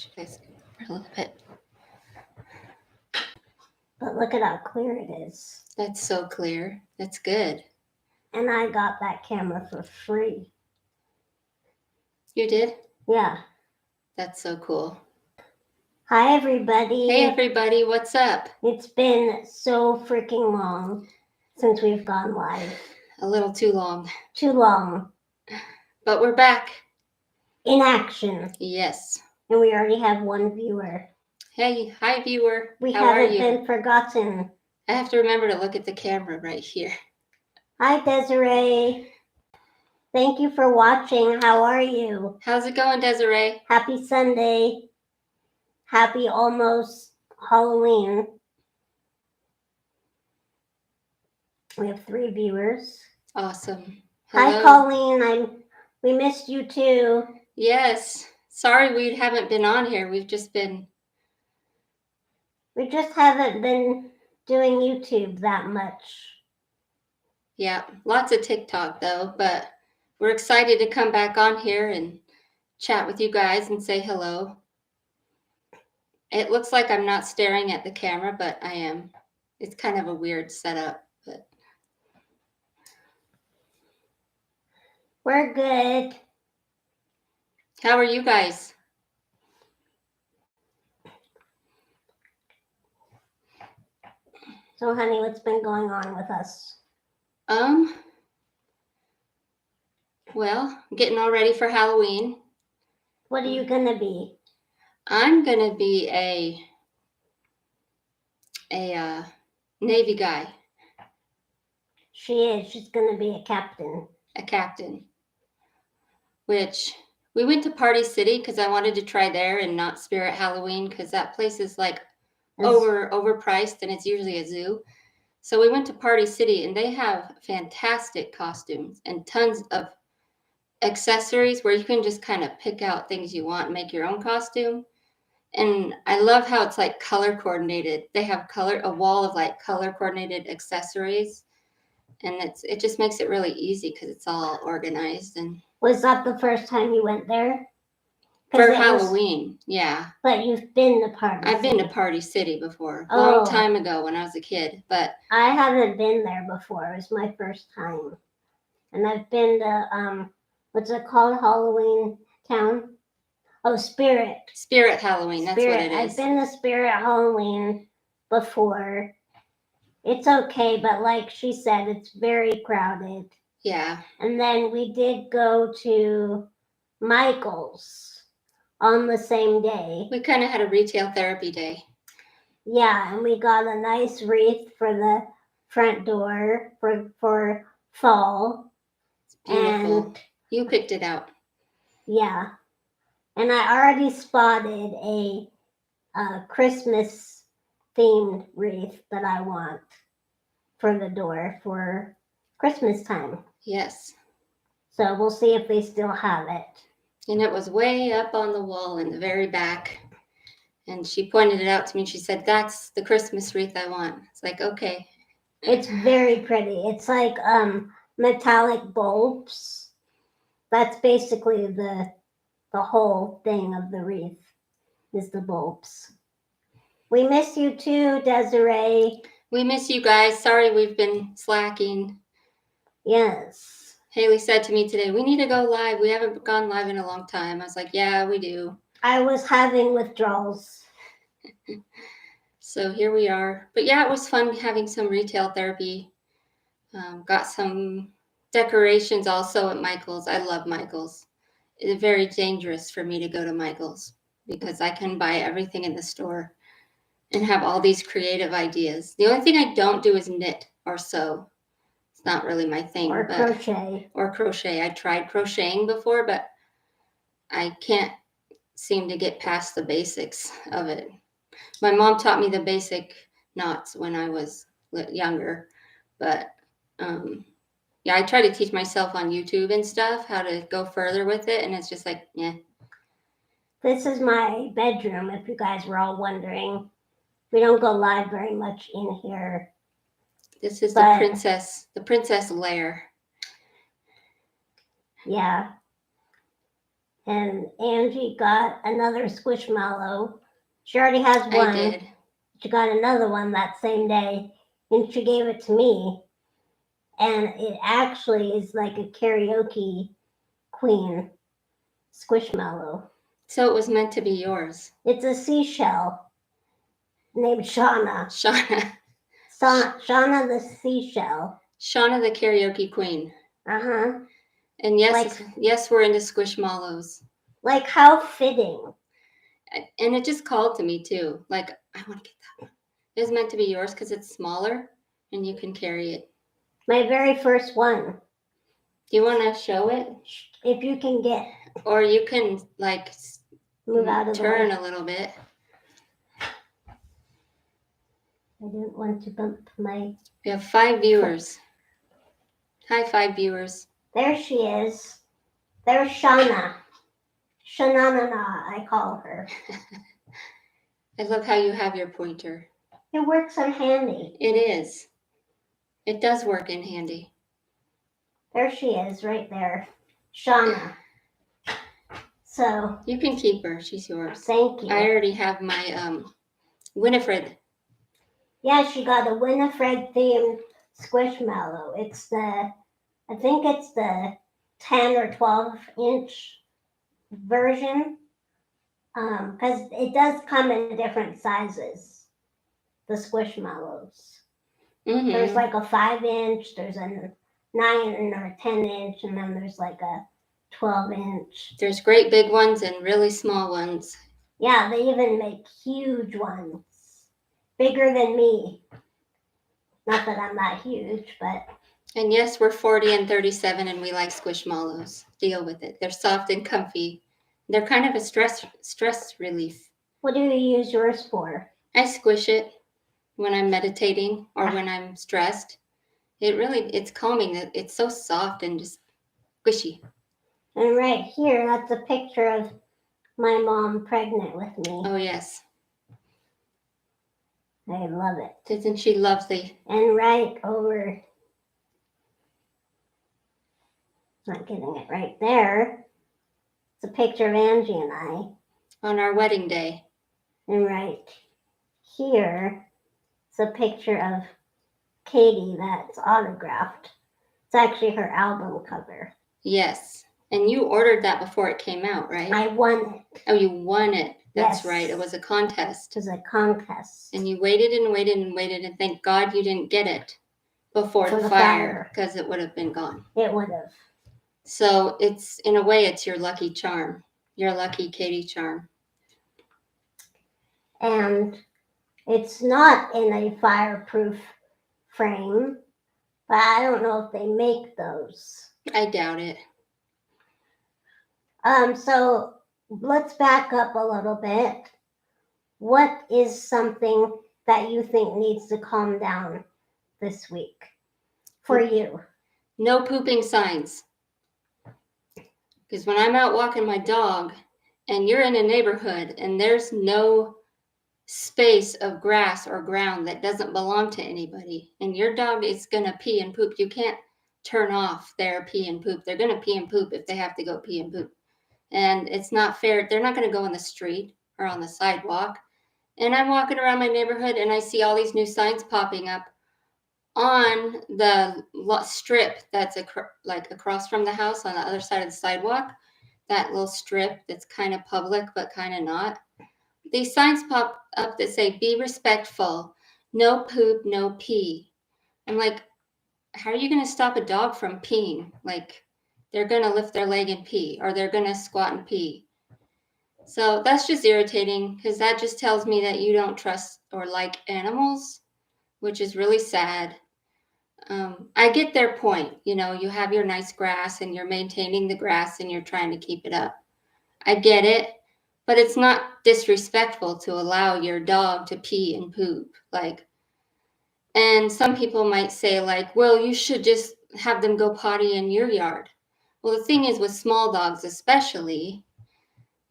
You guys go over a little bit. But look at how clear it is. That's so clear. That's good. And I got that camera for free. You did? Yeah. That's so cool. Hi, everybody. Hey, everybody. What's up? It's been so freaking long since we've gone live. A little too long. Too long. But we're back. In action. Yes. And we already have one viewer. Hey, hi, viewer. We How are haven't you? been forgotten. I have to remember to look at the camera right here. Hi, Desiree. Thank you for watching. How are you? How's it going, Desiree? Happy Sunday. Happy almost Halloween. We have 3 viewers. Awesome. Hello. Hi, Colleen. We missed you too. Yes. Sorry we haven't been on here. We just haven't been doing YouTube that much. Yeah, lots of TikTok though, but we're excited to come back on here and chat with you guys and say hello. It looks like I'm not staring at the camera, but I am. It's kind of a weird setup, but we're good. How are you guys? So, honey, what's been going on with us? Well, getting all ready for Halloween. What are you gonna be? I'm gonna be a Navy guy. She is. She's gonna be a captain. A captain. Which we went to Party City because I wanted to try there and not Spirit Halloween because that place is like overpriced and it's usually a zoo. So we went to Party City and they have fantastic costumes and tons of accessories where you can just kind of pick out things you want and make your own costume. And I love how it's like color coordinated. They have a wall of like color coordinated accessories, and it just makes it really easy because it's all organized. And was that the first time you went there? For Halloween, yeah. But you've been to Party City. I've been to Party City before, a long time ago when I was a kid. But I haven't been there before. It was my first time. And I've been to, what's it called, Halloween Town? Oh, Spirit. Spirit Halloween, that's what it is. I've been to Spirit Halloween before. It's okay, but like she said, it's very crowded. Yeah. And then we did go to Michael's on the same day. We kind of had a retail therapy day. Yeah, and we got a nice wreath for the front door for fall. It's beautiful. And you picked it out. Yeah. And I already spotted a Christmas themed wreath that I want for the door for Christmas time. Yes. So we'll see if they still have it. And it was way up on the wall in the very back. And she pointed it out to me. She said, "That's the Christmas wreath I want." It's like, okay. It's very pretty. It's like metallic bulbs. That's basically the whole thing of the wreath is the bulbs. We miss you too, Desiree. We miss you guys. Sorry we've been slacking. Yes. Haley said to me today, "We need to go live. We haven't gone live in a long time." I was like, yeah, we do. I was having withdrawals. So here we are. But yeah, it was fun having some retail therapy. Got some decorations also at Michael's. I love Michael's. It's very dangerous for me to go to Michael's because I can buy everything in the store and have all these creative ideas. The only thing I don't do is knit or sew. It's not really my thing. Or crochet. Or crochet. I tried crocheting before, but I can't seem to get past the basics of it. My mom taught me the basic knots when I was younger, but yeah, I try to teach myself on YouTube and stuff how to go further with it, and it's just like, yeah. This is my bedroom, if you guys were all wondering. We don't go live very much in here. This is the princess lair. Yeah. and Angie got another Squishmallow. She already has I one. did. She got another one that same day, and she gave it to me. And it actually is like a karaoke queen Squishmallow. So it was meant to be yours. It's a seashell named Shauna. Shauna. Shauna the seashell. Shauna the karaoke queen. Uh-huh. And yes, we're into Squishmallows. Like, how fitting. And it just called to me too. Like, I want to get that one. It was meant to be yours because it's smaller and you can carry it. My very first one. Do you want to show it? If you can get. Or you can like move out of turn the way. a little bit. I didn't want to bump my. We have 5 viewers. Hi, 5 viewers. There she is. There's Shauna. Shananana, I call her. I love how you have your pointer. It works on handy. It is. It does work in handy. There she is, right there. Shauna. So. You can keep her. She's yours. Thank you. I already have my Winifred. Yeah, she got a Winifred themed Squishmallow. I think it's the 10 or 12 inch version. Because it does come in different sizes, the Squishmallows. Mm-hmm. There's like a 5 inch, there's a 9 or a 10 inch, and then there's like a 12 inch. There's great big ones and really small ones. Yeah, they even make huge ones. Bigger than me. Not that I'm that huge, but. And yes, we're 40 and 37 and we like Squishmallows. Deal with it. They're soft and comfy. They're kind of a stress relief. What do you use yours for? I squish it when I'm meditating or when I'm stressed. It's calming. It's so soft and just squishy. And right here, that's a picture of my mom pregnant with me. Oh, yes. I love it. Isn't she lovely? And right over, not getting it right there, it's a picture of Angie and I. On our wedding day. And right here, it's a picture of Katie that's autographed. It's actually her album cover. Yes. And you ordered that before it came out, right? I won it. Oh, you won it. That's yes. right. It was a contest. It was a contest. And you waited and waited and waited, and thank God you didn't get it before the fire, because it would have been gone. It would have. So it's, in a way, it's your lucky charm. Your lucky Katie charm. And it's not in a fireproof frame, but I don't know if they make those. I doubt it. So let's back up a little bit. What is something that you think needs to calm down this week for you? No pooping signs. Because when I'm out walking my dog and you're in a neighborhood and there's no space of grass or ground that doesn't belong to anybody, and your dog is going to pee and poop, you can't turn off their pee and poop. They're going to pee and poop if they have to go pee and poop. And it's not fair. They're not going to go in the street or on the sidewalk. And I'm walking around my neighborhood and I see all these new signs popping up on the strip that's across from the house on the other side of the sidewalk. That little strip that's kind of public but kind of not. These signs pop up that say, "Be respectful, no poop, no pee." I'm like, how are you going to stop a dog from peeing? Like, they're going to lift their leg and pee, or they're going to squat and pee. So that's just irritating, because that just tells me that you don't trust or like animals, which is really sad. I get their point. You know, you have your nice grass and you're maintaining the grass and you're trying to keep it up. I get it, but it's not disrespectful to allow your dog to pee and poop. And some people might say, like, well, you should just have them go potty in your yard. Well, the thing is, with small dogs especially,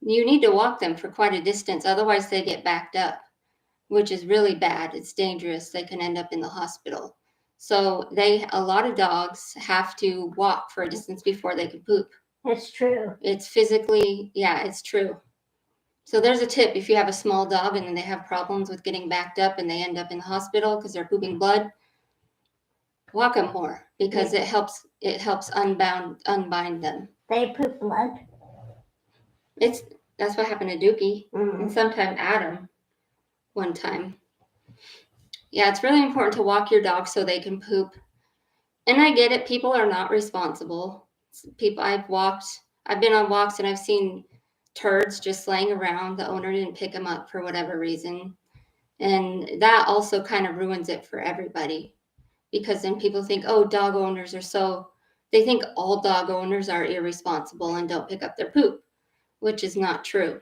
you need to walk them for quite a distance. Otherwise, they get backed up, which is really bad. It's dangerous. They can end up in the hospital. So a lot of dogs have to walk for a distance before they can poop. It's true. It's physically, yeah, it's true. So there's a tip. If you have a small dog and then they have problems with getting backed up and they end up in the hospital because they're pooping blood, walk them more because it helps unbind them. They poop blood. That's what happened to Dookie Mm. and sometime Adam one time. Yeah, it's really important to walk your dog so they can poop. And I get it, people are not responsible. I've been on walks and I've seen turds just laying around. The owner didn't pick them up for whatever reason. And that also kind of ruins it for everybody. Because then people think, oh, dog owners they think all dog owners are irresponsible and don't pick up their poop, which is not true.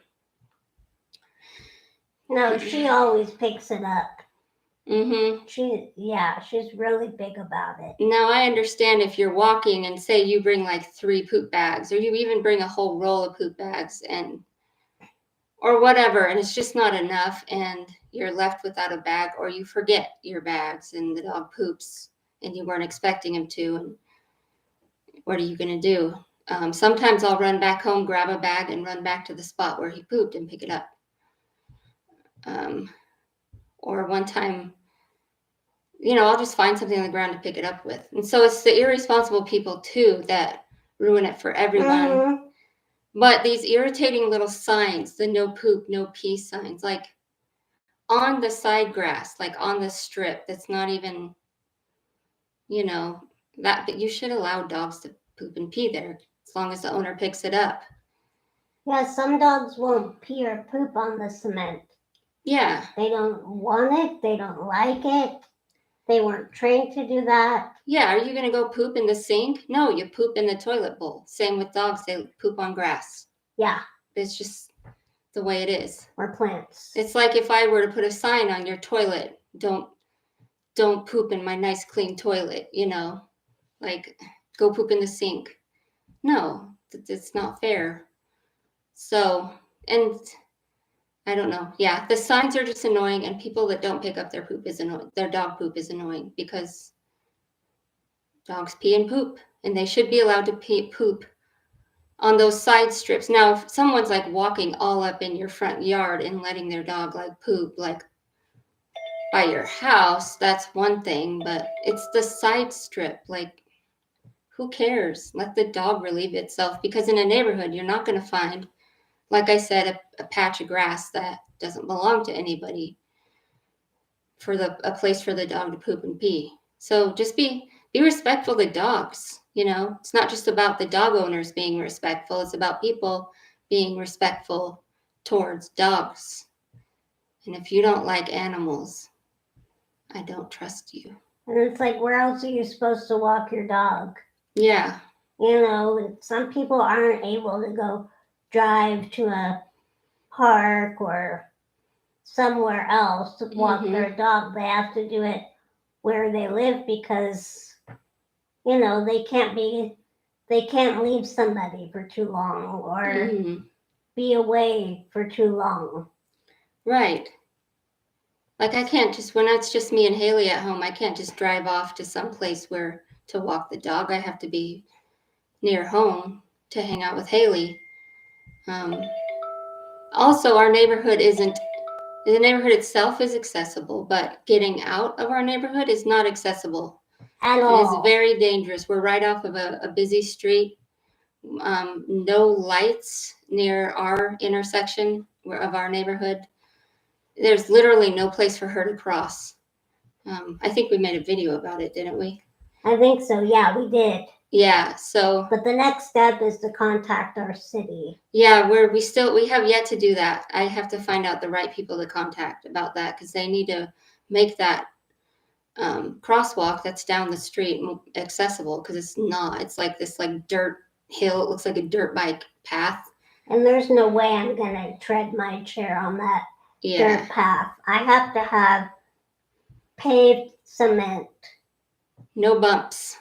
No, she always picks it up. Mm-hmm. She's really big about it. Now I understand if you're walking and say you bring like 3 poop bags, or you even bring a whole roll of poop bags or whatever, and it's just not enough, and you're left without a bag, or you forget your bags and the dog poops and you weren't expecting him to, and what are you going to do? Sometimes I'll run back home, grab a bag, and run back to the spot where he pooped and pick it up. Or one time, I'll just find something on the ground to pick it up with. And so it's the irresponsible people too that ruin it for everyone. Mm-hmm. But these irritating little signs, the no poop, no pee signs, like on the side grass, like on the strip, that's not even, but you should allow dogs to poop and pee there as long as the owner picks it up. Yeah, some dogs won't pee or poop on the cement. Yeah. They don't want it. They don't like it. They weren't trained to do that. Yeah, are you going to go poop in the sink? No, you poop in the toilet bowl. Same with dogs, they poop on grass. Yeah. It's just the way it is. Or plants. It's like if I were to put a sign on your toilet, don't poop in my nice clean toilet, like go poop in the sink. No, it's not fair. So, and I don't know. Yeah, the signs are just annoying, and people that don't pick up their poop is annoying. Their dog poop is annoying because dogs pee and poop, and they should be allowed to poop on those side strips. Now, if someone's like walking all up in your front yard and letting their dog like poop like by your house, that's one thing, but it's the side strip. Like, who cares? Let the dog relieve itself, because in a neighborhood, you're not going to find, like I said, a patch of grass that doesn't belong to anybody for a place for the dog to poop and pee. So just be respectful to dogs. It's not just about the dog owners being respectful. It's about people being respectful towards dogs. And if you don't like animals, I don't trust you. And it's like, where else are you supposed to walk your dog? Yeah. Some people aren't able to go drive to a park or somewhere else to walk their dog. They have to do it where they live because, they can't leave somebody for too long or be away for too long. Right. Like I can't just, when it's just me and Haley at home, I can't just drive off to some place where to walk the dog. I have to be near home to hang out with Haley. Also, our neighborhood the neighborhood itself is accessible, but getting out of our neighborhood is not accessible. At all. It's very dangerous. We're right off of a busy street. No lights near our intersection of our neighborhood. There's literally no place for her to cross. I think we made a video about it, didn't we? I think so. Yeah, we did. Yeah. So. But the next step is to contact our city. Yeah, we have yet to do that. I have to find out the right people to contact about that, because they need to make that crosswalk that's down the street accessible, because it's not. It's like this dirt hill. It looks like a dirt bike path. And there's no way I'm gonna tread my chair on that dirt path. I have to have paved cement. No bumps.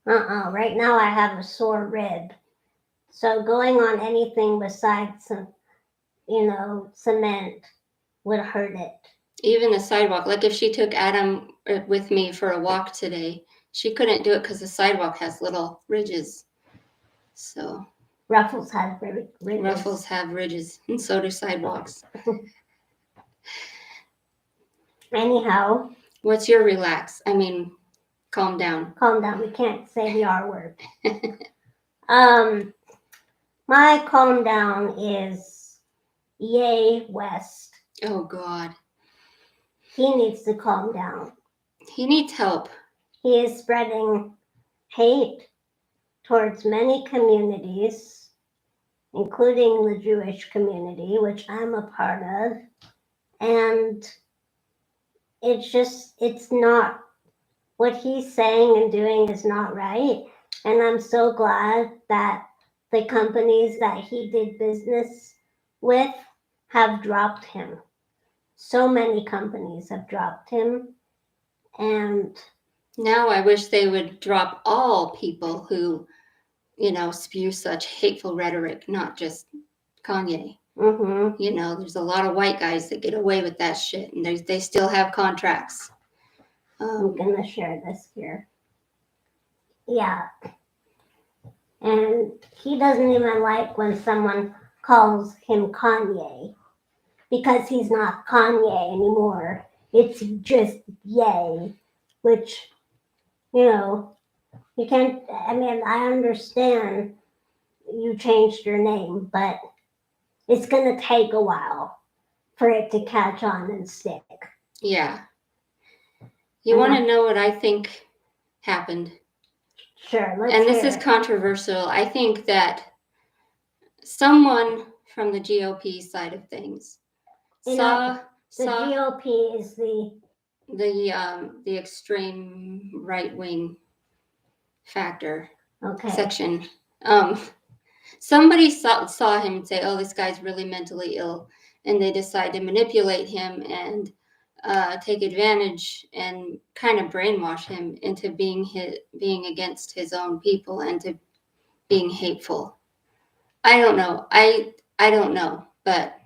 Right now I have a sore rib. So going on anything besides some, cement would hurt it. Even the sidewalk. Like if she took Adam with me for a walk today, she couldn't do it because the sidewalk has little ridges. So Ruffles have ridges. Ruffles have ridges, and so do sidewalks. Anyhow, What's your relax? I mean, calm down. calm down. We can't say the R word. My calm down is Yay West. Oh, God. He needs to calm down. He needs help. He is spreading hate towards many communities, including the Jewish community, which I'm a part of. And it's not, what he's saying and doing is not right. And I'm so glad that the companies that he did business with have dropped him. So many companies have dropped him. And now I wish they would drop all people who, spew such hateful rhetoric, not just Kanye. Mm-hmm. There's a lot of white guys that get away with that shit, and they still have contracts. I'm gonna share this here. Yeah. And he doesn't even like when someone calls him Kanye, because he's not Kanye anymore. It's just Ye, which, you can't, I understand you changed your name, but it's going to take a while for it to catch on and stick. Yeah. You want to know what I think happened? Sure, let's And this hear is it. controversial. I think that someone from the GOP side of things The GOP is the extreme right wing factor section. Somebody saw him and say, "Oh, this guy's really mentally ill," and they decide to manipulate him and take advantage and kind of brainwash him into being against his own people and to being hateful. I don't know. I don't know, but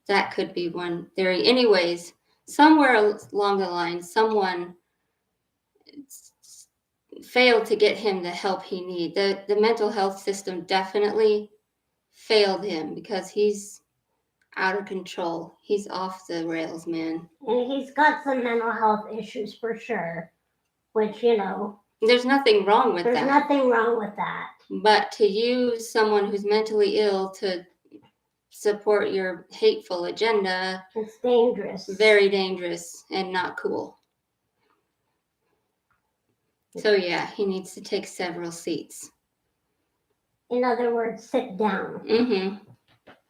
that could be one theory. Anyways, somewhere along the line, someone failed to get him the help he needed. The mental health system definitely failed him because he's out of control. He's off the rails, man. And he's got some mental health issues for sure, which, there's nothing wrong with that. There's nothing wrong with that. But to use someone who's mentally ill to support your hateful agenda, it's dangerous. Very dangerous and not cool. So yeah, he needs to take several seats. In other words, sit down. Mm-hmm.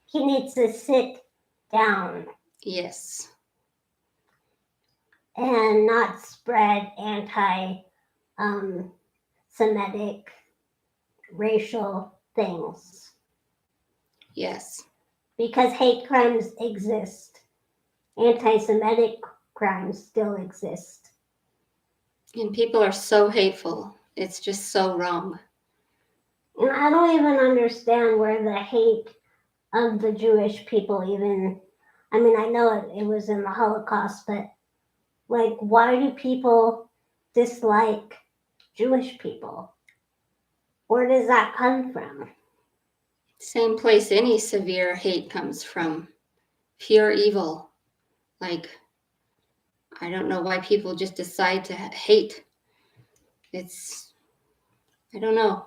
He needs to sit down. Yes. And not spread anti-Semitic racial things. Yes. Because hate crimes exist. Anti-Semitic crimes still exist. And people are so hateful. It's just so wrong. And I don't even understand where the hate of the Jewish people even, I know it was in the Holocaust, but why do people dislike Jewish people? Where does that come from? Same place any severe hate comes from. Pure evil. I don't know why people just decide to hate. I don't know.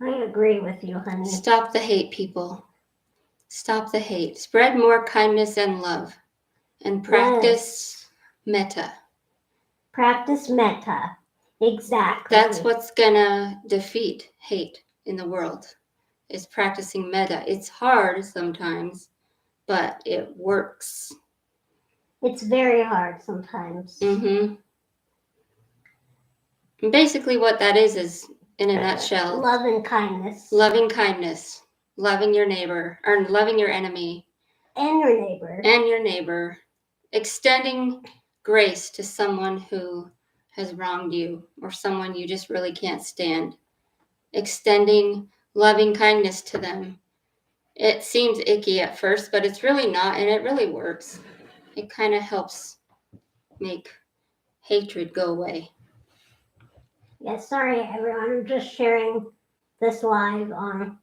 I agree with you, honey. Stop the hate, people. Stop the hate. Spread more kindness and love. And practice metta. Practice metta. Exactly. That's what's gonna defeat hate in the world, is practicing metta. It's hard sometimes, but it works. It's very hard sometimes. Mm-hmm. And basically what that is in a nutshell, love and kindness. Loving kindness. Loving your neighbor, or loving your enemy. And your neighbor. And your neighbor. Extending grace to someone who has wronged you or someone you just really can't stand. Extending loving kindness to them. It seems icky at first, but it's really not, and it really works. It kind of helps make hatred go away. Yeah, sorry everyone, I'm just sharing this live on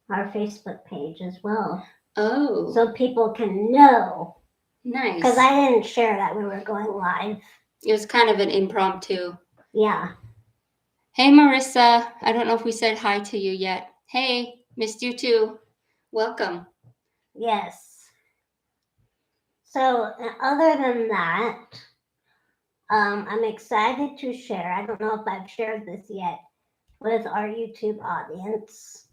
our Facebook page as well. Oh, So people can know. nice. Because I didn't share that we were going live. It was kind of an impromptu. Yeah. Hey, Marissa. I don't know if we said hi to you yet. Hey, missed you too. Welcome. Yes. So other than that, I'm excited to share. I don't know if I've shared this yet with our YouTube audience,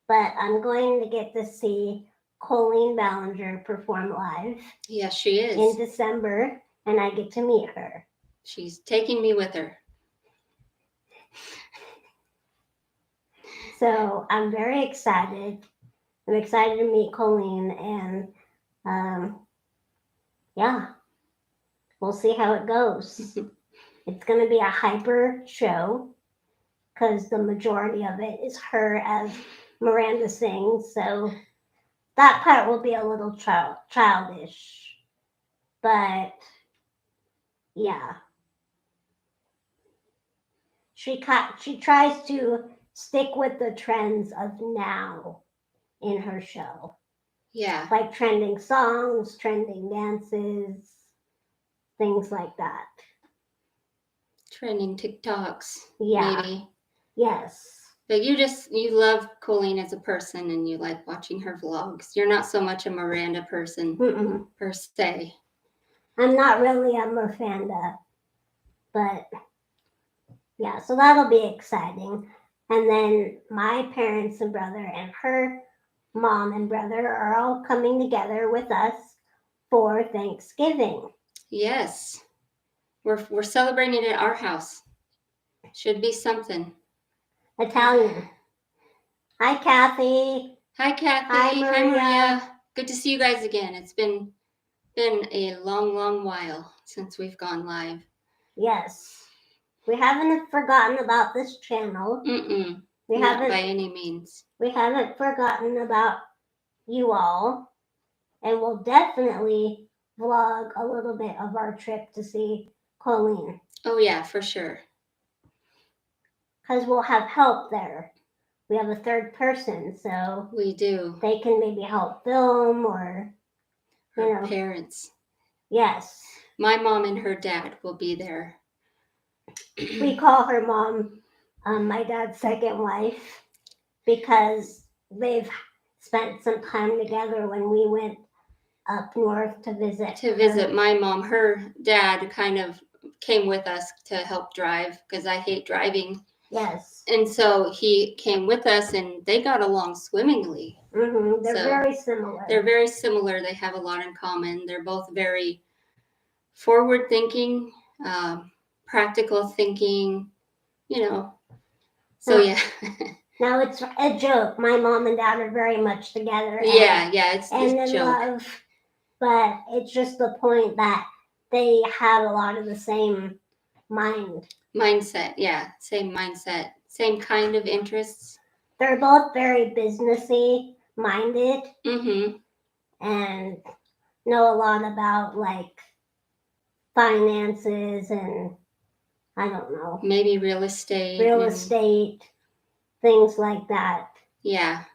but I'm going to get to see Colleen Ballinger perform live. Yeah, she is. In December, and I get to meet her. She's taking me with her. So I'm very excited. I'm excited to meet Colleen, and yeah, we'll see how it goes. It's going to be a hyper show because the majority of it is her as Miranda sings. So that part will be a little childish. But yeah. She tries to stick with the trends of now in her show. Yeah. Like trending songs, trending dances, things like that. Trending TikToks. Yeah. Maybe. Yes. But you love Colleen as a person and you like watching her vlogs. You're not so much a Miranda person per se. I'm not really a Miranda, but yeah, so that'll be exciting. And then my parents and brother and her mom and brother are all coming together with us for Thanksgiving. Yes. We're celebrating at our house. Should be something. Italian. Hi, Kathy. Hi, Kathy. Hi, Maria. Hi, Maria. Good to see you guys again. It's been a long while since we've gone live. Yes. We haven't forgotten about this channel. We Not haven't by any means. We haven't forgotten about you all. And we'll definitely vlog a little bit of our trip to see Colleen. Oh yeah, for sure. Because we'll have help there. We have a third person, so we do. They can maybe help film or her parents. Yes. My mom and her dad will be there. We call her mom my dad's second wife because they've spent some time together when we went up north to visit. My mom. Her dad kind of came with us to help drive because I hate driving. Yes. And so he came with us and they got along swimmingly. They're very similar. They're very similar. They have a lot in common. They're both very forward thinking, practical thinking, So yeah. Now it's a joke. My mom and dad are very much together. Yeah, it's and a in joke. Love, but it's just the point that they have a lot of the same mindset. Yeah, same mindset, same kind of interests. They're both very businessy minded. And know a lot about like finances and I don't know. Maybe real estate, things like that. Yeah.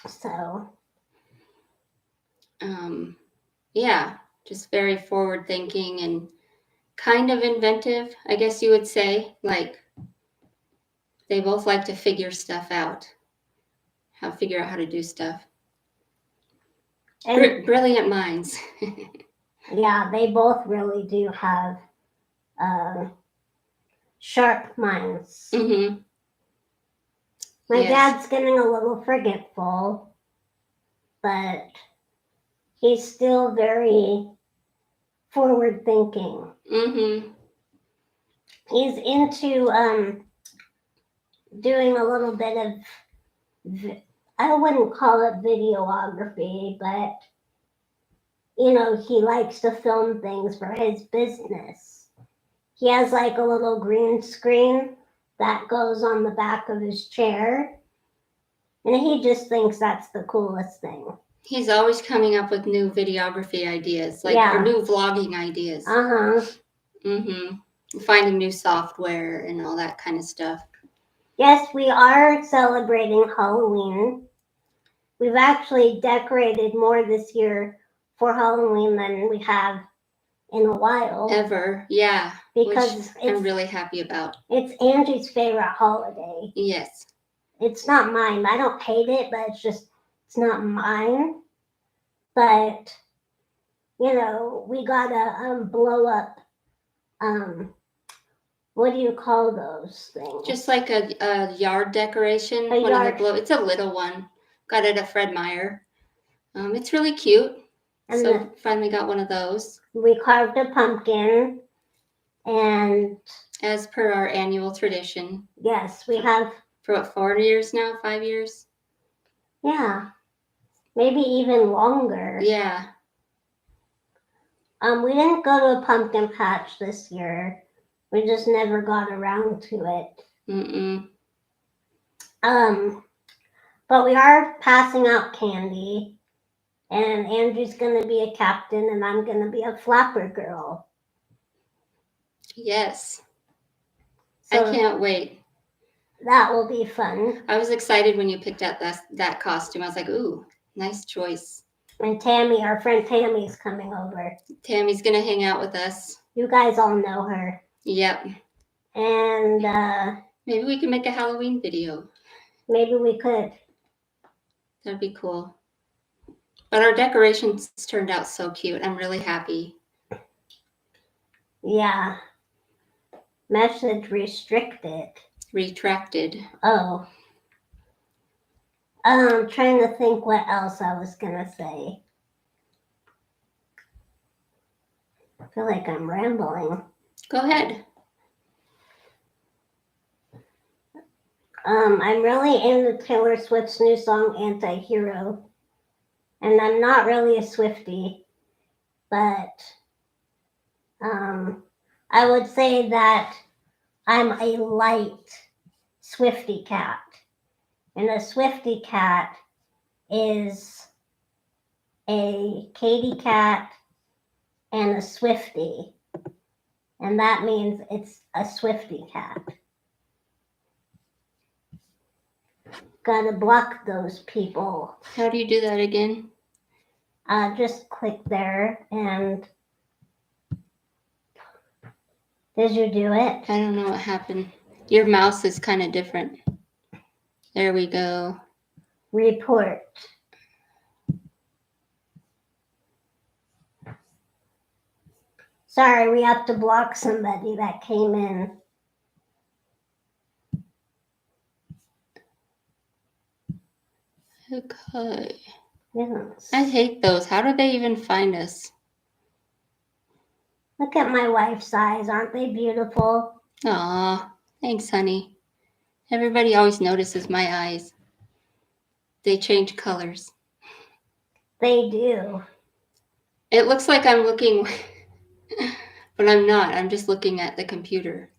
So. Yeah, just very forward thinking and kind of inventive, I guess you would say. Like, they both like to figure stuff out, figure out how to do stuff. And brilliant minds. Yeah, they both really do have sharp minds. My dad's getting a little forgetful, but he's still very forward thinking. He's into doing a little bit of, I wouldn't call it videography, but he likes to film things for his business. He has like a little green screen that goes on the back of his chair, and he just thinks that's the coolest thing. He's always coming up with new videography ideas, or new vlogging ideas. Finding new software and all that kind of stuff. Yes, we are celebrating Halloween. We've actually decorated more this year for Halloween than we have in a while. Ever, yeah. Because which I'm really happy about. It's Angie's favorite holiday. Yes. It's not mine. I don't hate it, but it's not mine. But we gotta blow up. What do you call those things? Just like a yard decoration. It's a little one. Got it at Fred Meyer. It's really cute. And so finally got one of those. We carved a pumpkin, and as per our annual tradition. Yes, we have. For what, 4 years now? 5 years? Yeah, maybe even longer. Yeah. We didn't go to a pumpkin patch this year. We just never got around to it. Mm-mm. But we are passing out candy, and Angie's gonna be a captain, and I'm gonna be a flapper girl. Yes. So I can't wait. That will be fun. I was excited when you picked out that costume. I was like, ooh, nice choice. And Tammy, our friend Tammy, is coming over. Tammy's gonna hang out with us. You guys all know her. Yep. And maybe we can make a Halloween video. Maybe we could. That'd be cool. But our decorations turned out so cute. I'm really happy. Yeah. Message restricted. Retracted. Oh. I'm trying to think what else I was gonna say. I feel like I'm rambling. Go ahead. I'm really into Taylor Swift's new song, Anti-Hero. And I'm not really a Swiftie, but I would say that I'm a light Swiftie cat. And a Swiftie cat is a Katy cat and a Swiftie. And that means it's a Swiftie cat. Gotta block those people. How do you do that again? Just click there and... Did you do it? I don't know what happened. Your mouse is kind of different. There we go. Report. Sorry, we have to block somebody that came in. Okay. Yes. I hate those. How do they even find us? Look at my wife's eyes. Aren't they beautiful? Aw, thanks, honey. Everybody always notices my eyes. They change colors. They do. It looks like I'm looking, but I'm not. I'm just looking at the computer.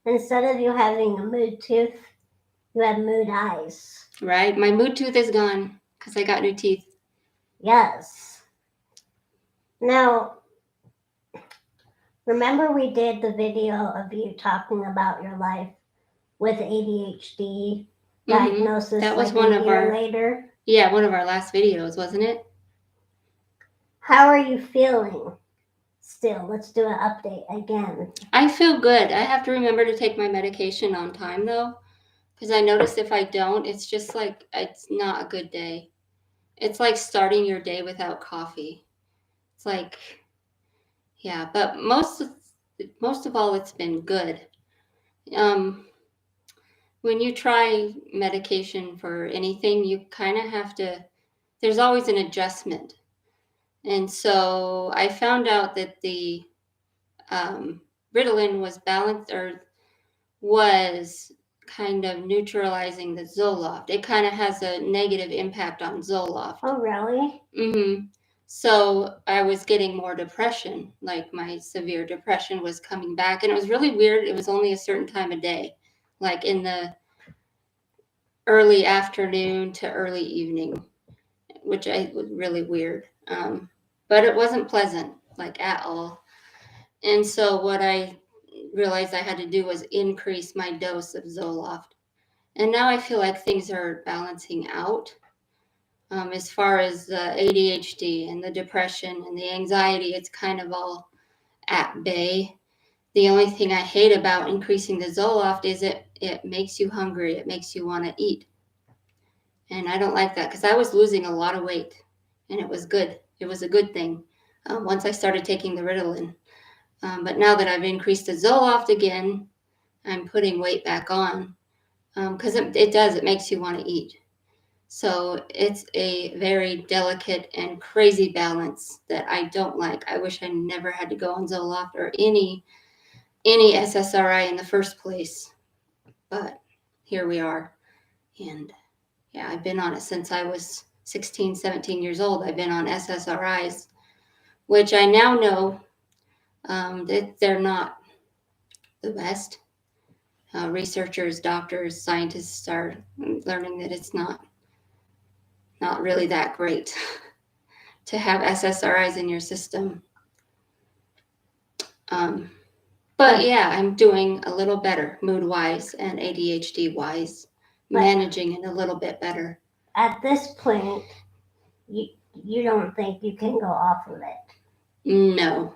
Instead of you having a mood tooth, you have mood eyes. Right? My mood tooth is gone because I got new teeth. Yes. Now, remember we did the video of you talking about your life with ADHD diagnosis? That was one of our later. Yeah, one of our last videos, wasn't it? How are you feeling? Still, let's do an update again. I feel good. I have to remember to take my medication on time though, because I notice if I don't, it's just like it's not a good day. It's like starting your day without coffee. It's like, yeah, but most of all, it's been good. When you try medication for anything, you kind of have to, there's always an adjustment. And so I found out that the Ritalin was balanced or was kind of neutralizing the Zoloft. It kind of has a negative impact on Zoloft. Oh, really? Mm-hmm. So I was getting more depression, like my severe depression was coming back. And it was really weird. It was only a certain time of day, like in the early afternoon to early evening, which was really weird. But it wasn't pleasant, like at all. And so what I realized I had to do was increase my dose of Zoloft. And now I feel like things are balancing out. As far as the ADHD and the depression and the anxiety, it's kind of all at bay. The only thing I hate about increasing the Zoloft is it makes you hungry. It makes you want to eat. And I don't like that because I was losing a lot of weight and it was good. It was a good thing once I started taking the Ritalin. But now that I've increased the Zoloft again, I'm putting weight back on because it makes you want to eat. So it's a very delicate and crazy balance that I don't like. I wish I never had to go on Zoloft or any SSRI in the first place, but here we are. And yeah, I've been on it since I was 16, 17 years old. I've been on SSRIs, which I now know that they're not the best. Researchers, doctors, scientists are learning that it's not really that great to have SSRIs in your system. But yeah, I'm doing a little better mood-wise and ADHD-wise, managing it a little bit better. At this point, you don't think you can go off of it? No.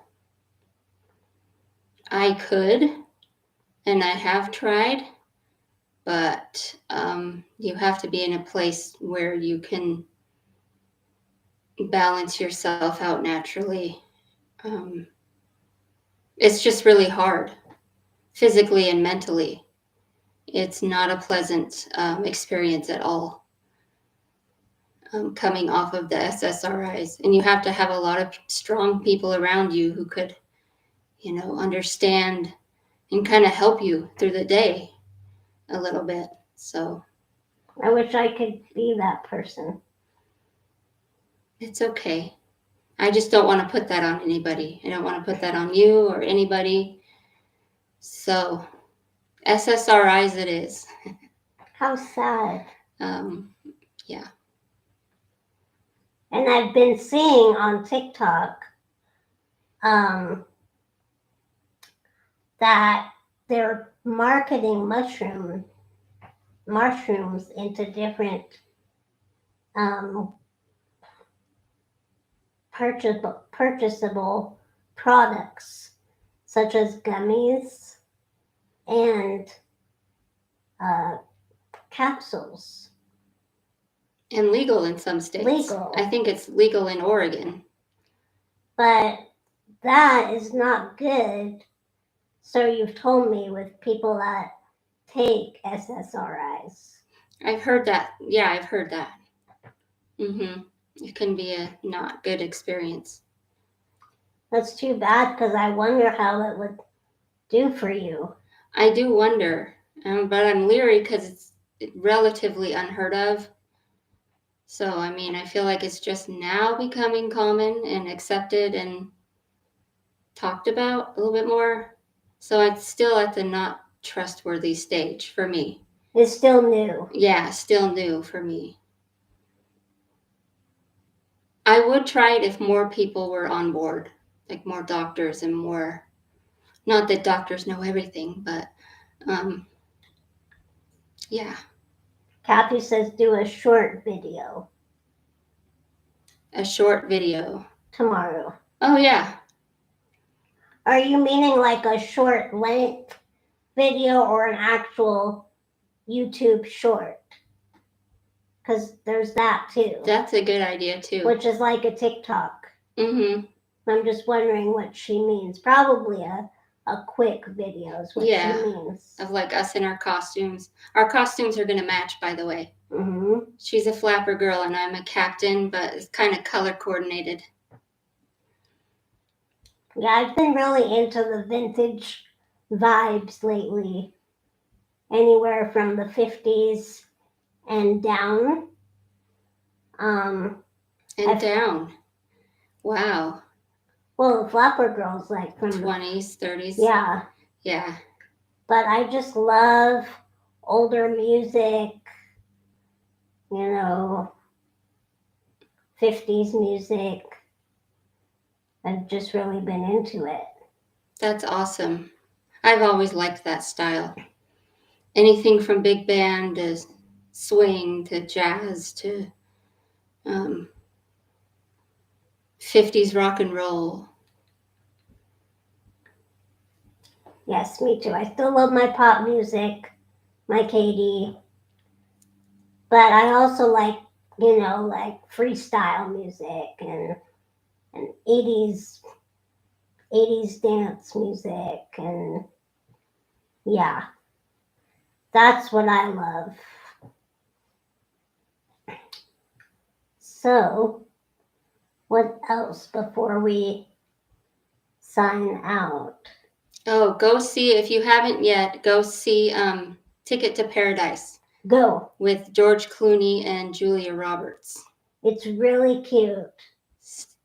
I could, and I have tried, but you have to be in a place where you can balance yourself out naturally. It's just really hard, physically and mentally. It's not a pleasant experience at all, coming off of the SSRIs. And you have to have a lot of strong people around you who could, understand and kind of help you through the day a little bit. So I wish I could be that person. it's okay. I just don't want to put that on anybody. I don't want to put that on you or anybody. So SSRIs it is. How sad. Yeah. And I've been seeing on TikTok that they're marketing mushrooms into different purchasable products, such as gummies and capsules. And legal in some states. Legal. I think it's legal in Oregon. But that is not good. So you've told me with people that take SSRIs. I've heard that. Yeah, I've heard that. It can be a not good experience. That's too bad because I wonder how it would do for you. I do wonder, but I'm leery because it's relatively unheard of. So, I feel like it's just now becoming common and accepted and talked about a little bit more. So it's still at the not trustworthy stage for me. It's still new. Yeah, still new for me. I would try it if more people were on board, like more doctors and more, not that doctors know everything, but yeah. Kathy says do a short video. A short video. Tomorrow. Oh, yeah. Are you meaning like a short length video or an actual YouTube short? Because there's that too. That's a good idea too. Which is like a TikTok. Mm-hmm. I'm just wondering what she means. Probably a quick video is what she means. Of like us in our costumes. Our costumes are going to match, by the way. Mm-hmm. She's a flapper girl and I'm a captain, but it's kind of color coordinated. Yeah, I've been really into the vintage vibes lately. Anywhere from the 50s and down. Down. Wow. Well, the flapper girls like from 20s, 30s. Yeah. Yeah. But I just love older music, 50s music. I've just really been into it. That's awesome. I've always liked that style. Anything from big band to swing to jazz to um, 50s rock and roll. Yes, me too. I still love my pop music, my Katie, but I also like, like freestyle music and 80s dance music, and yeah, that's what I love. So, what else before we sign out? Oh, go see, if you haven't yet, go see Ticket to Paradise Go. with George Clooney and Julia Roberts. It's really cute.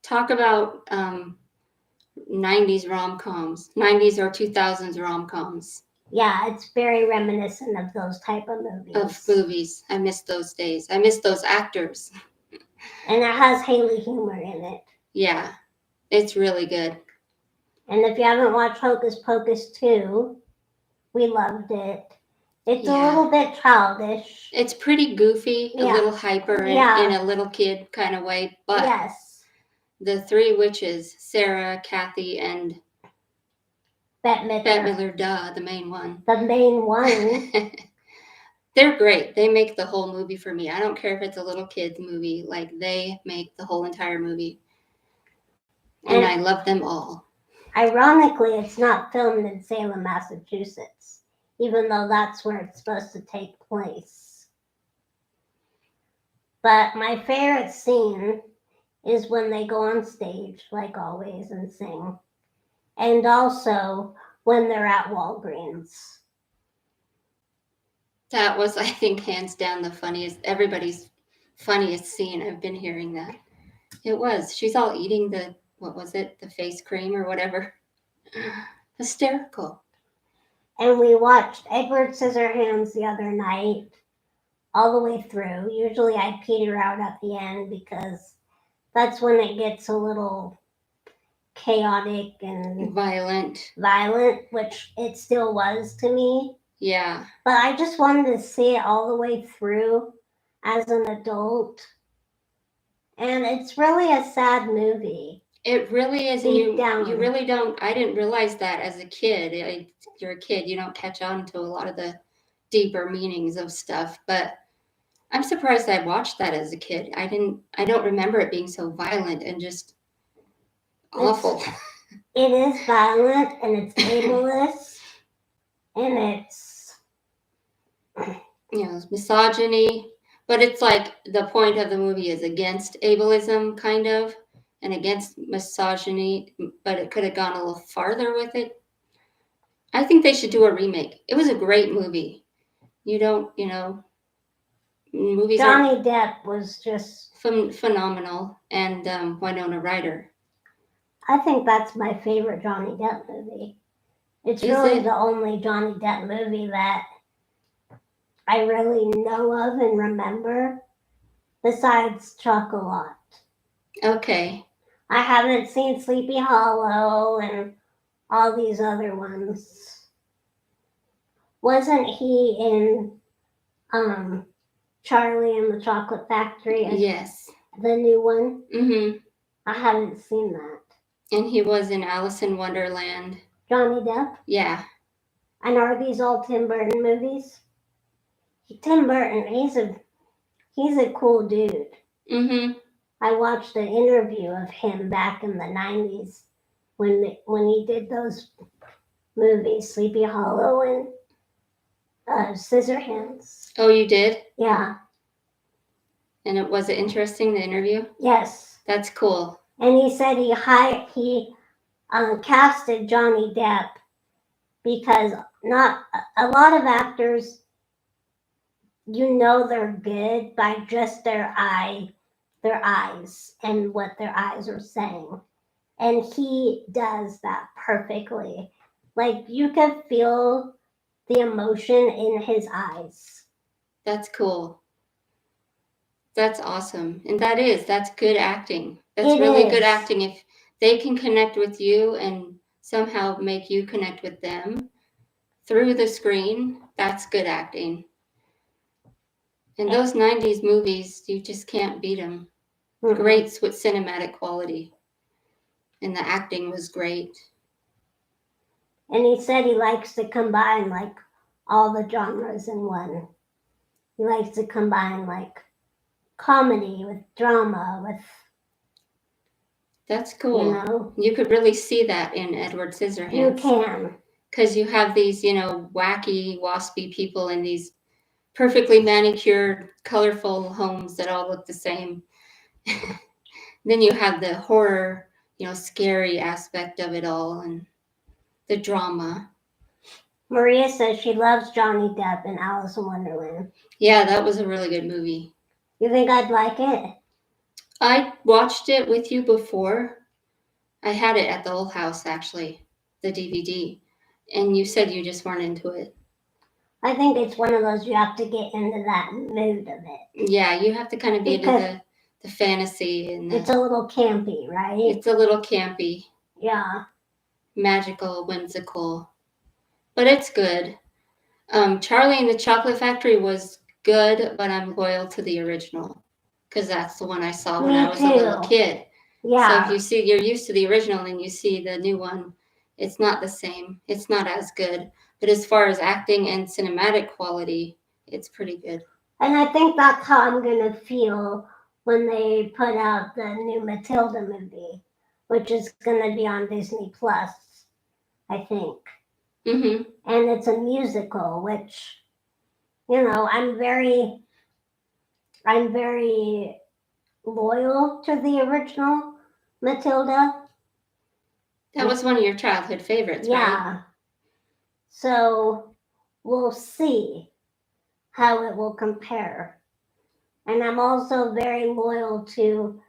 Talk about 90s rom-coms, 90s or 2000s rom-coms. Yeah, it's very reminiscent of those type of movies. I miss those days. I miss those actors. And it has Haley humor in it. Yeah, it's really good. And if you haven't watched Hocus Pocus 2, we loved it. It's a little bit childish. It's pretty goofy, a little hyper in a little kid kind of way, but yes, the three witches, Sarah, Kathy, and Bette Midler, duh, the main one. The main one. They're great. They make the whole movie for me. I don't care if it's a little kid's movie. Like, they make the whole entire movie. And I love them all. Ironically, it's not filmed in Salem, Massachusetts, even though that's where it's supposed to take place. But my favorite scene is when they go on stage, like always, and sing. And also when they're at Walgreens. That was, I think, hands down everybody's funniest scene. I've been hearing that. It was. She's all eating the face cream or whatever. Hysterical. And we watched Edward Scissorhands the other night, all the way through. Usually I peter out at the end because that's when it gets a little chaotic and violent, which it still was to me. Yeah. But I just wanted to see it all the way through as an adult. And it's really a sad movie. It really is. You really don't. I didn't realize that as a kid. You're a kid. You don't catch on to a lot of the deeper meanings of stuff. But I'm surprised I watched that as a kid. I don't remember it being so violent and just awful. It is violent and it's ableist and it's misogyny. But it's like the point of the movie is against ableism, kind of, and against misogyny, but it could have gone a little farther with it. I think they should do a remake. It was a great movie. Movies Johnny Depp was just phenomenal, and Winona Ryder. I think that's my favorite Johnny Depp movie. It's really the only Johnny Depp movie that I really know of and remember, besides Chocolat. Okay. I haven't seen Sleepy Hollow and all these other ones. Wasn't he in Charlie and the Chocolate Factory? Yes. The new one? Mm-hmm. I haven't seen that. And he was in Alice in Wonderland. Johnny Depp? Yeah. And are these all Tim Burton movies? Tim Burton, he's a cool dude. Mm-hmm. I watched an interview of him back in the 90s when he did those movies, Sleepy Hollow and Scissorhands. Oh, you did? Yeah. And was it interesting, the interview? Yes. That's cool. And he said he casted Johnny Depp because not a lot of actors, they're good by just their eyes and what their eyes are saying. And he does that perfectly. Like, you could feel the emotion in his eyes. That's cool. That's awesome. And that's good acting. That's really good acting. If they can connect with you and somehow make you connect with them, through the screen, that's good acting. And those 90s movies, you just can't beat them. Great with cinematic quality. And the acting was great. And he said he likes to combine like all the genres in one. He likes to combine like comedy with drama with. That's cool. You know, you could really see that in Edward Scissorhands. You can. Because you have these, wacky, waspy people in these perfectly manicured, colorful homes that all look the same. Then you have the horror, scary aspect of it all and the drama. Maria says she loves Johnny Depp in Alice in Wonderland. Yeah, that was a really good movie. You think I'd like it? I watched it with you before. I had it at the old house, actually, the DVD. And you said you just weren't into it. I think it's one of those you have to get into that mood of it. Yeah, you have to kind of be into the fantasy. And it's a little campy, right? It's a little campy. Yeah. Magical, whimsical. But it's good. Charlie and the Chocolate Factory was good, but I'm loyal to the original. Because that's the one I saw when I was a little kid. Yeah. So if you're used to the original and you see the new one, it's not the same. It's not as good. But as far as acting and cinematic quality, it's pretty good. And I think that's how I'm going to feel when they put out the new Matilda movie, which is going to be on Disney Plus, I think. Mm-hmm. And it's a musical, which, I'm very loyal to the original Matilda. That was one of your childhood favorites, right? Yeah. So we'll see how it will compare. And I'm also very loyal to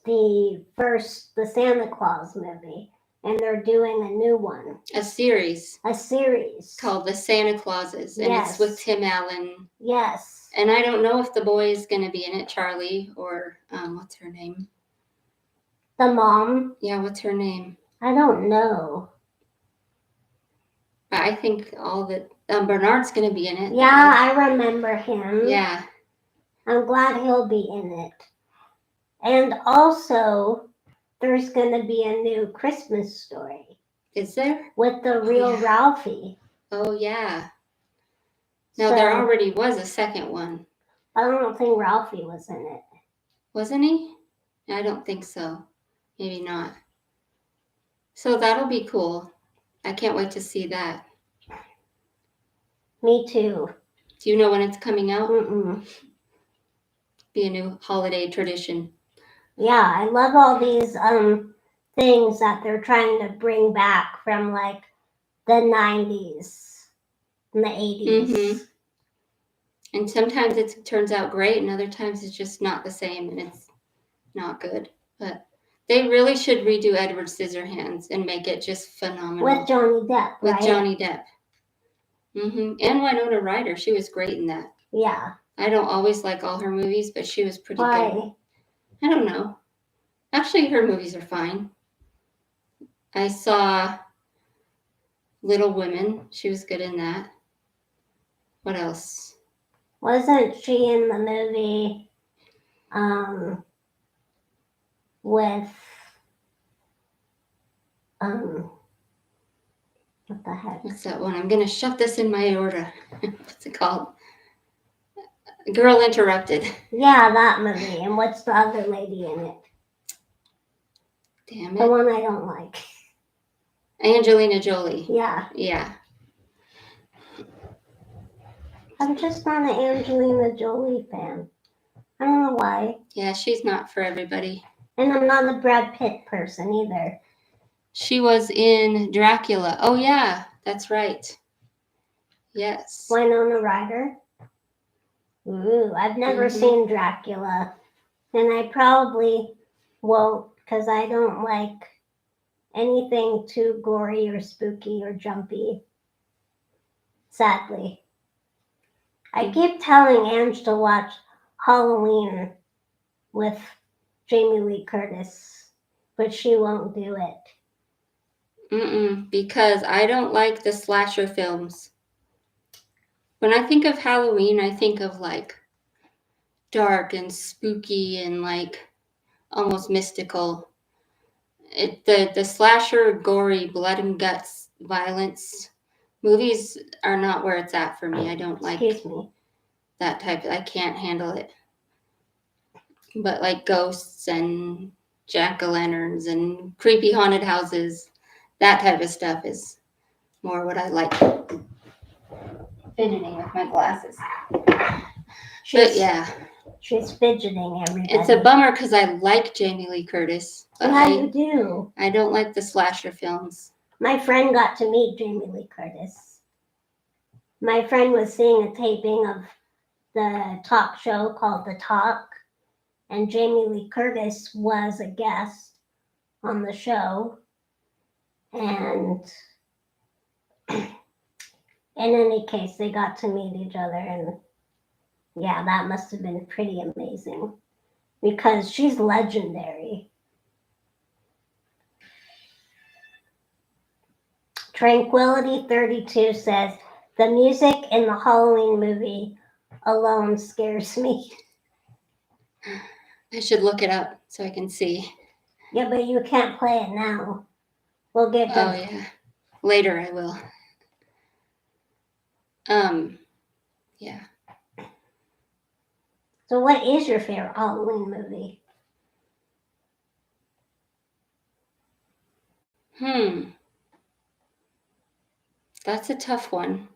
the Santa Claus movie. And they're doing a new one. A series. Called The Santa Clauses. And it's with Tim Allen. Yes. And I don't know if the boy is going to be in it, Charlie, or what's her name? The mom? Yeah, what's her name? I don't know. I think Bernard's going to be in it. Yeah, I remember him. Yeah. I'm glad he'll be in it. And also, there's going to be a new Christmas Story. Is there? With the real Ralphie. Oh, yeah. No, there already was a second one. I don't think Ralphie was in it. Wasn't he? I don't think so. Maybe not. So that'll be cool. I can't wait to see that. Me too. Do you know when it's coming out? Mm-mm. Be a new holiday tradition. Yeah, I love all these things that they're trying to bring back from like the 90s and the 80s. Mm-hmm. And sometimes it turns out great, and other times it's just not the same, and it's not good. But they really should redo Edward Scissorhands and make it just phenomenal. With Johnny Depp, With Johnny Depp. Mm-hmm. And Winona Ryder, she was great in that. Yeah. I don't always like all her movies, but she was pretty good. I don't know. Actually, her movies are fine. I saw Little Women. She was good in that. What else? Wasn't she in the movie with what the heck? What's that one? I'm going to shove this in my order. What's it called? Girl Interrupted. Yeah, that movie. And what's the other lady in it? Damn it. The one I don't like. Angelina Jolie. Yeah. Yeah. I'm just not an Angelina Jolie fan. I don't know why. Yeah, she's not for everybody. And I'm not a Brad Pitt person either. She was in Dracula. Oh, yeah, that's right. Yes. Winona Ryder. Ooh, I've never seen Dracula. And I probably won't because I don't like anything too gory or spooky or jumpy. Sadly. I keep telling Ange to watch Halloween with Jamie Lee Curtis, but she won't do it. Because I don't like the slasher films. When I think of Halloween, I think of like dark and spooky and like almost mystical. The slasher, gory, blood and guts, violence movies are not where it's at for me. I don't like Excuse me. that type. I can't handle it. But like ghosts and jack-o'-lanterns and creepy haunted houses, that type of stuff is more what I like. Fidgeting with my glasses. But yeah, She's fidgeting, everybody. it's a bummer because I like Jamie Lee Curtis. But Yeah, you do. I don't like the slasher films. My friend got to meet Jamie Lee Curtis. My friend was seeing a taping of the talk show called The Talk, and Jamie Lee Curtis was a guest on the show. And in any case, they got to meet each other, and yeah, that must have been pretty amazing because she's legendary. Tranquility 32 says, the music in the Halloween movie alone scares me. I should look it up so I can see. Yeah, but you can't play it now. We'll get Oh yeah, later I will. Yeah. So what is your favorite Halloween movie? That's a tough one.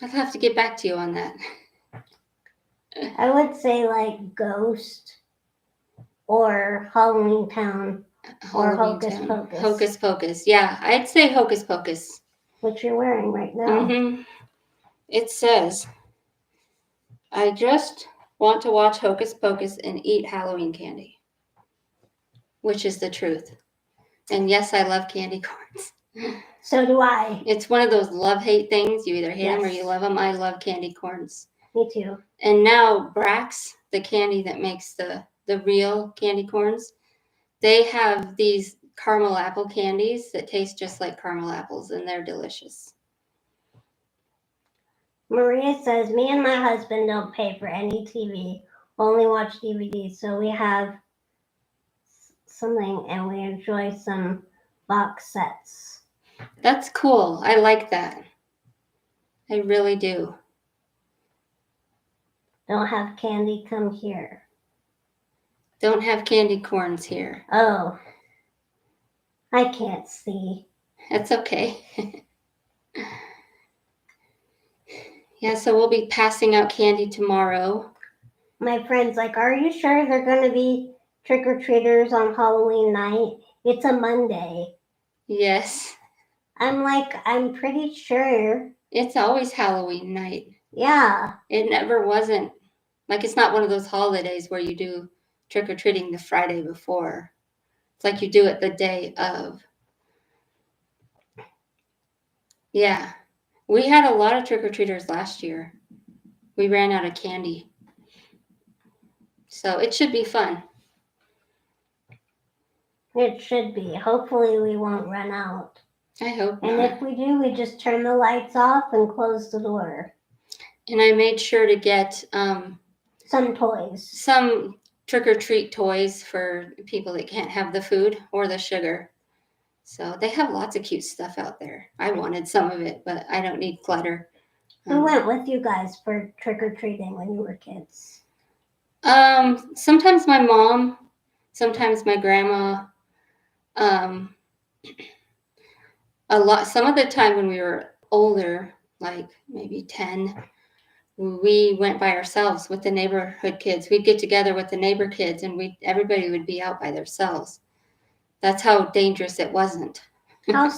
I'll have to get back to you on that. I would say like Ghost or Halloween Town or Hocus Pocus. Hocus Pocus. Yeah, I'd say Hocus Pocus. Which you're wearing right now. It says, I just want to watch Hocus Pocus and eat Halloween candy. Which is the truth. And yes, I love candy corns. So do I. It's one of those love-hate things. You either hate them or you love them. I love candy corns. Me too. And now Brax, the candy that makes the real candy corns, they have these caramel apple candies that taste just like caramel apples, and they're delicious. Maria says, me and my husband don't pay for any TV, only watch DVDs, so we have something and we enjoy some box sets. That's cool. I like that. I really do. Don't have candy, come here. Don't have candy corns here. Oh, I can't see. That's okay. Yeah, so we'll be passing out candy tomorrow. My friend's like, are you sure they're going to be trick-or-treaters on Halloween night? It's a Monday. Yes. I'm like, I'm pretty sure. It's always Halloween night. Yeah. It never wasn't. Like, it's not one of those holidays where you do trick-or-treating the Friday before. It's like you do it the day of. Yeah. We had a lot of trick-or-treaters last year. We ran out of candy. So it should be fun. It should be. Hopefully we won't run out. I hope not. And if we do, we just turn the lights off and close the door. And I made sure to get some toys. Some trick-or-treat toys for people that can't have the food or the sugar. So they have lots of cute stuff out there. I wanted some of it, but I don't need clutter. Who went with you guys for trick-or-treating when you were kids? Sometimes my mom, sometimes my grandma. Some of the time when we were older, like maybe 10, we went by ourselves with the neighborhood kids. We'd get together with the neighbor kids, and everybody would be out by themselves. That's how dangerous it wasn't. How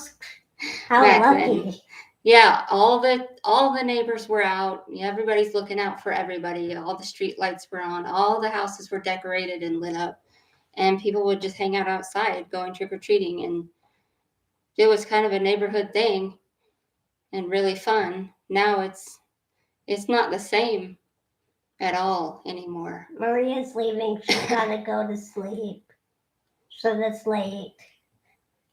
lucky. Then. Yeah, all the neighbors were out. Everybody's looking out for everybody. All the street lights were on. All the houses were decorated and lit up. And people would just hang out outside going trick-or-treating. And it was kind of a neighborhood thing and really fun. Now it's not the same. at all anymore. Maria's leaving. She's got to go to sleep. So that's late.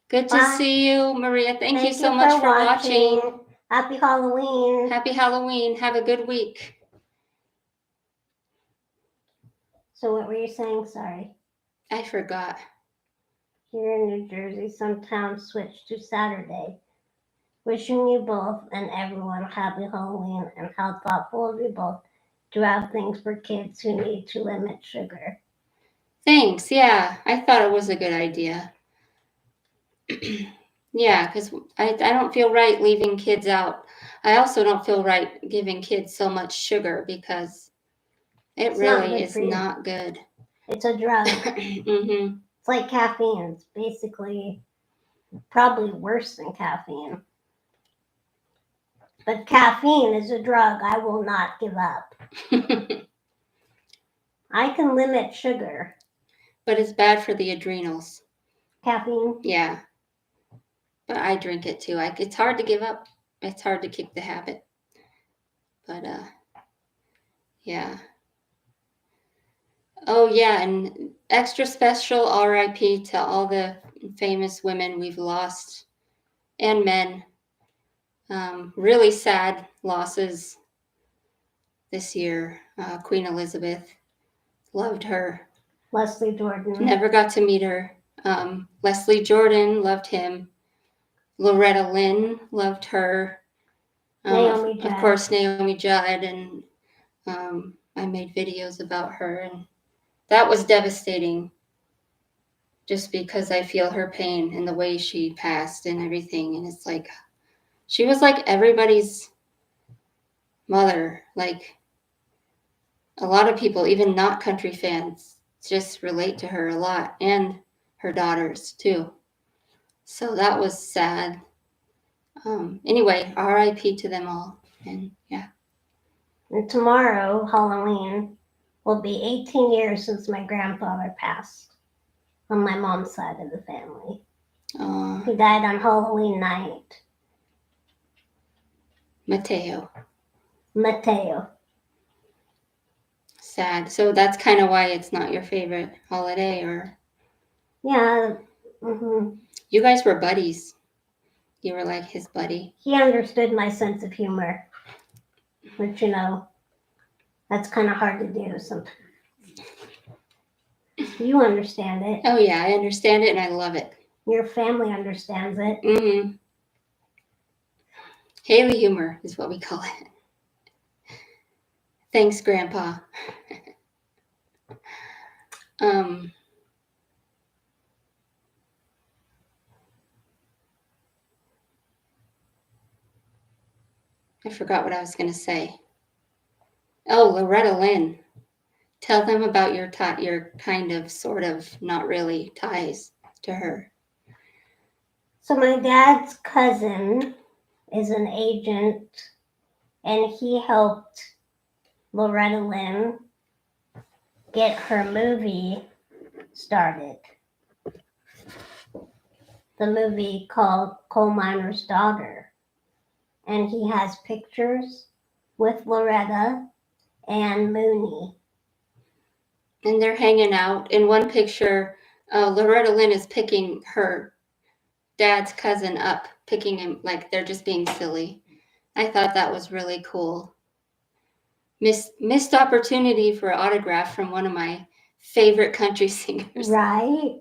Good to Bye. see you, Maria. Thank you so for much for watching. Happy Halloween. Happy Halloween. Have a good week. So what were you saying? Sorry. I forgot. Here in New Jersey, some towns switched to Saturday. Wishing you both and everyone a happy Halloween, and how thoughtful of you both to have things for kids who need to limit sugar. Thanks. Yeah, I thought it was a good idea. Yeah, because I don't feel right leaving kids out. I also don't feel right giving kids so much sugar because it It's not really good is for you. not good. It's a drug. Mm-hmm. It's like caffeine. It's basically probably worse than caffeine. But caffeine is a drug I will not give up. I can limit sugar. But it's bad for the adrenals. Caffeine? Yeah. But I drink it too. It's hard to give up. It's hard to kick the habit. But yeah. Oh yeah, and extra special RIP to all the famous women we've lost and men. Really sad losses this year. Queen Elizabeth, loved her. Leslie Jordan. Never got to meet her. Leslie Jordan, loved him. Loretta Lynn, loved her. Naomi Judd. Of course, Naomi Judd, and I made videos about her, and that was devastating. Just because I feel her pain and the way she passed and everything, and it's like she was like everybody's mother. Like a lot of people, even not country fans, just relate to her a lot, and her daughters too. So that was sad. Anyway, RIP to them all. And yeah. And tomorrow, Halloween, will be 18 years since my grandfather passed on my mom's side of the family. He died on Halloween night. Mateo. Sad. So that's kind of why it's not your favorite holiday, or? Yeah. Mm-hmm. You guys were buddies. You were like his buddy. He understood my sense of humor, which, that's kind of hard to do sometimes. You understand it. Oh yeah, I understand it and I love it. Your family understands it. Mm-hmm. Haley humor is what we call it. Thanks, Grandpa. I forgot what I was going to say. Oh, Loretta Lynn. Tell them about your kind of, sort of, not really ties to her. So my dad's cousin is an agent, and he helped Loretta Lynn get her movie started. The movie called Coal Miner's Daughter. And he has pictures with Loretta and Mooney. And they're hanging out. In one picture, Loretta Lynn is picking her dad's cousin up, picking him, like they're just being silly. I thought that was really cool. Missed opportunity for an autograph from one of my favorite country singers. Right.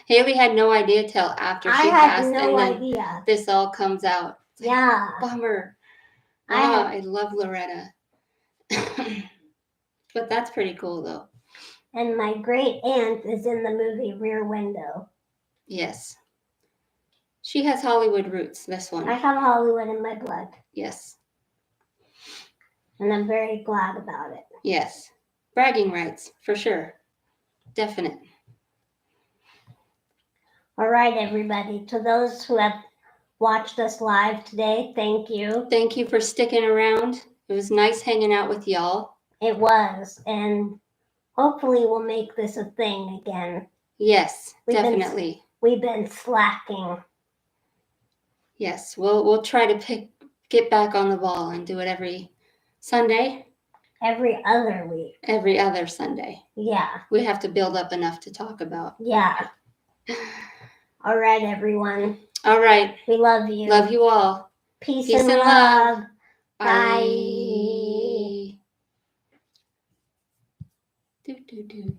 Haley had no idea till after she passed. I had no and then idea. This all comes out. It's like, yeah. Bummer. I love Loretta. But that's pretty cool though. And my great aunt is in the movie Rear Window. Yes. She has Hollywood roots, this one. I have Hollywood in my blood. Yes. And I'm very glad about it. Yes. Bragging rights, for sure. Definite. All right, everybody. To those who have watched us live today, thank you. Thank you for sticking around. It was nice hanging out with y'all. It was. And hopefully we'll make this a thing again. Yes, definitely. We've been slacking. Yes, we'll try to get back on the ball and do it every Sunday. every other week. Every other Sunday. Yeah. We have to build up enough to talk about. Yeah. All right, everyone. All right. We love you. Love you all. Peace and love. Bye. Do, do, do.